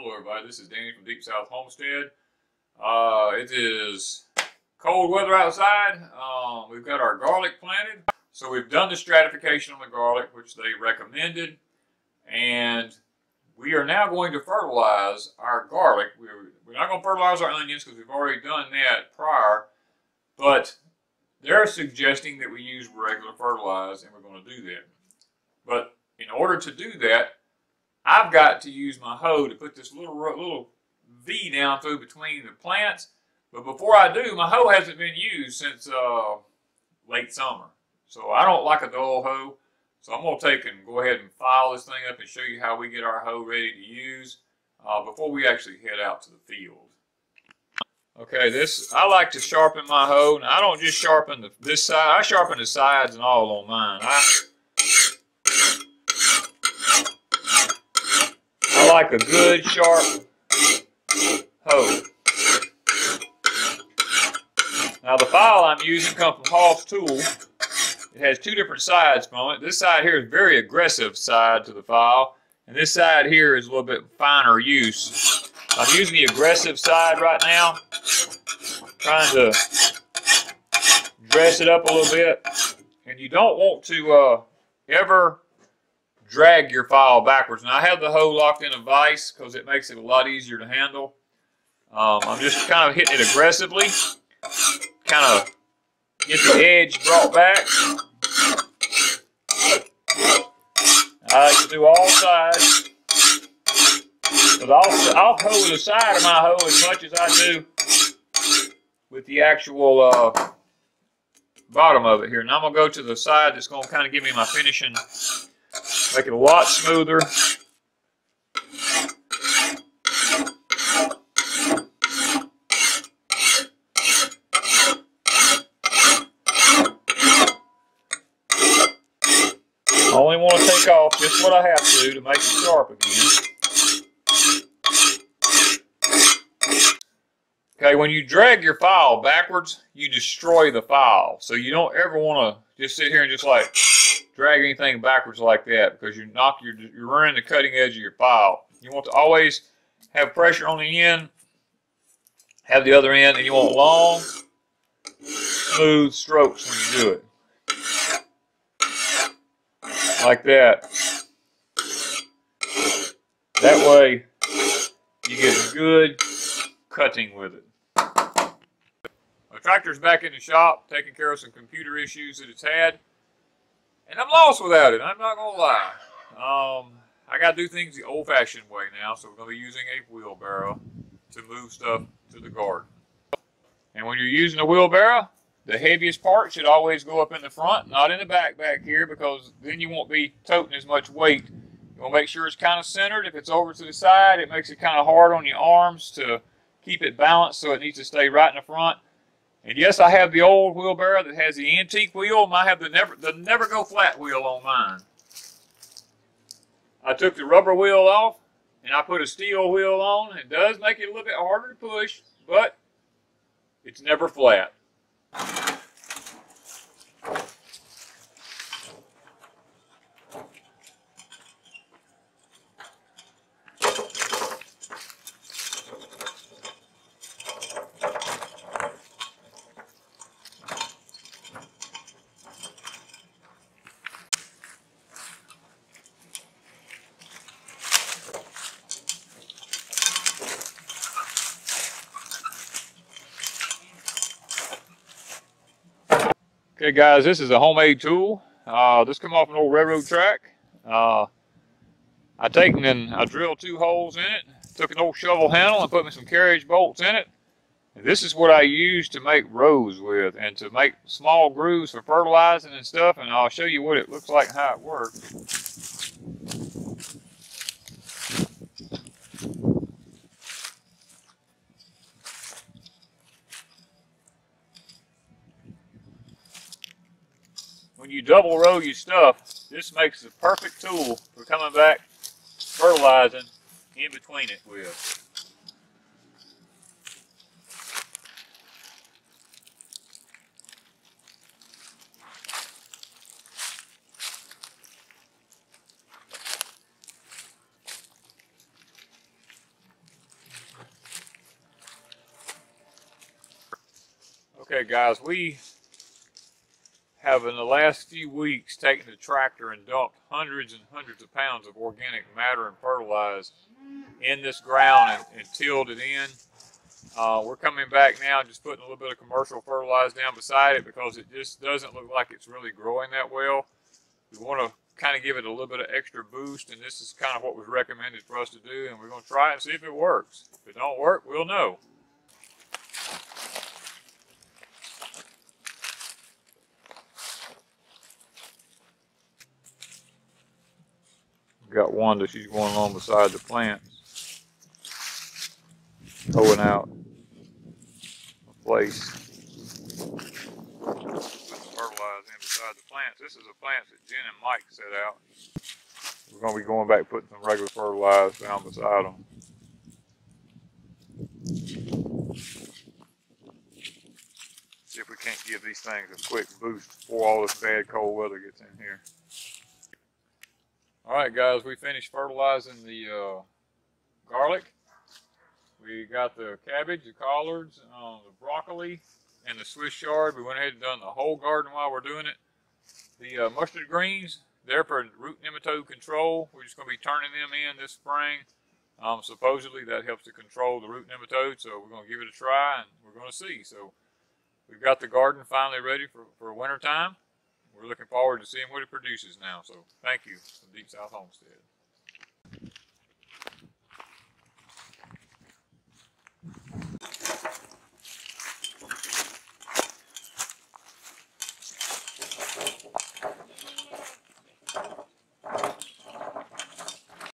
Hello everybody, this is Danny from Deep South Homestead. It is cold weather outside. We've got our garlic planted. So we've done the stratification on the garlic, which they recommended. And we are now going to fertilize our garlic. We're not going to fertilize our onions because we've already done that prior. But they're suggesting that we use regular fertilize, and we're going to do that. But in order to do that, I've got to use my hoe to put this little V down through between the plants. But before I do, my hoe hasn't been used since late summer. So I don't like a dull hoe. So I'm going to take and go ahead and file this thing up and show you how we get our hoe ready to use before we actually head out to the field. Okay, I like to sharpen my hoe. Now, I don't just sharpen this side. I sharpen the sides and all on mine. I like a good sharp hoe. Now the file I'm using comes from Hoff's Tool. It has two different sides from it. This side here is very aggressive side to the file, and this side here is a little bit finer use. I'm using the aggressive side right now, trying to dress it up a little bit. And you don't want to ever drag your file backwards. Now I have the hoe locked in a vise because it makes it a lot easier to handle. I'm just kind of hitting it aggressively, kind of get the edge brought back. I like to do all sides, but I'll hoe the side of my hoe as much as I do with the actual bottom of it here. Now I'm going to go to the side that's going to kind of give me my finishing, make it a lot smoother. I only want to take off just what I have to make it sharp again. Okay, when you drag your file backwards, you destroy the file. So you don't ever want to just sit here and just like drag anything backwards like that, because you're running the cutting edge of your file. You want to always have pressure on the end, have the other end, and you want long, smooth strokes when you do it. Like that. That way you get good cutting with it. My tractor's back in the shop, taking care of some computer issues that it's had. And I'm lost without it, I'm not going to lie. I got to do things the old-fashioned way now, so we're going to be using a wheelbarrow to move stuff to the garden. And when you're using a wheelbarrow, the heaviest part should always go up in the front, not in the back here, because then you won't be toting as much weight. You want to make sure it's kind of centered. If it's over to the side, it makes it kind of hard on your arms to keep it balanced, so it needs to stay right in the front. And yes, I have the old wheelbarrow that has the antique wheel. I have the never go flat wheel on mine. I took the rubber wheel off and I put a steel wheel on. It does make it a little bit harder to push, but it's never flat. Okay guys, this is a homemade tool. This come off an old railroad track. I drilled 2 holes in it, took an old shovel handle and put me some carriage bolts in it. And this is what I use to make rows with and to make small grooves for fertilizing and stuff, and I'll show you what it looks like and how it works. When you double row your stuff, this makes the perfect tool for coming back fertilizing in between it with. Okay guys, we have in the last few weeks taken the tractor and dumped hundreds and hundreds of pounds of organic matter and fertilize in this ground and tilled it in. We're coming back now and just putting a little bit of commercial fertilizer down beside it because it just doesn't look like it's really growing that well. We want to kind of give it a little bit of extra boost, and this is kind of what was recommended for us to do, and we're going to try it and see if it works. If it don't work, we'll know. We've got Wanda, she's going along beside the plants, hoeing out a place. Fertilize in beside the plants. This is the plants that Jen and Mike set out. We're going to be going back putting some regular fertilizer down beside them. See if we can't give these things a quick boost before all this bad cold weather gets in here. Alright guys, we finished fertilizing the garlic. We got the cabbage, the collards, the broccoli, and the Swiss chard. We went ahead and done the whole garden while we're doing it. The mustard greens, they're for root nematode control. We're just going to be turning them in this spring. Supposedly that helps to control the root nematode, so we're going to give it a try and we're going to see. So we've got the garden finally ready for winter time. We're looking forward to seeing what it produces now. So thank you from Deep South Homestead.